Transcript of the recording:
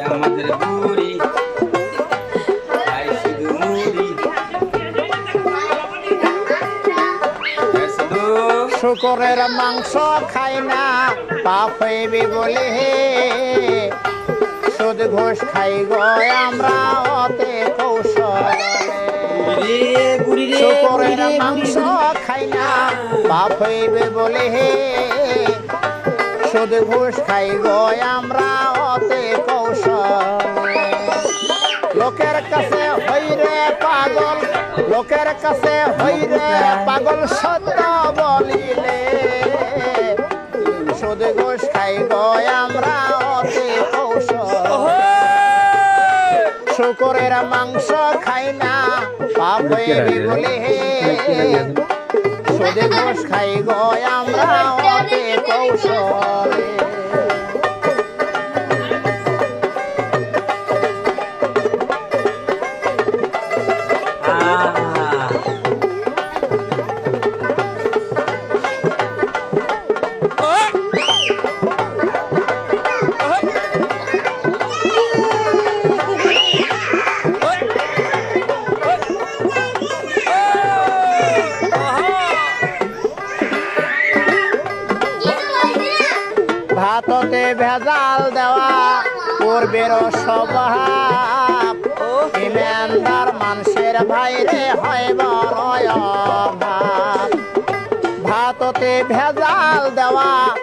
আমাদের বুড়ি শুধু মুড়ি শুকরের মাংস খাই না পাপ হইবে বলে হে সুদ ঘোষ খাই গো আমরা অতে কৌশলে শুকরের মাংস খাই না পাপ হইবে বলে হে সুদ ঘোষ খাই গো আমরা অতে কৌশলে লোকের কাছে হইরে পাগল লোকের কাছে হইরে পাগল সত্য বলিলে সুদ ঘোষ খাই গো আমরা অতি কৌশল শুকরের মাংস খাই না পাপ হইবে বলে সুদ ঘোষ খাই গো আমরা অতি কৌশলে ভাততে ভেজাল দেওয়া পূর্বের স্বভাব ইমানদার মানুষের ভাইরে হয় বড় অভাব ভাততে ভেজাল দেওয়া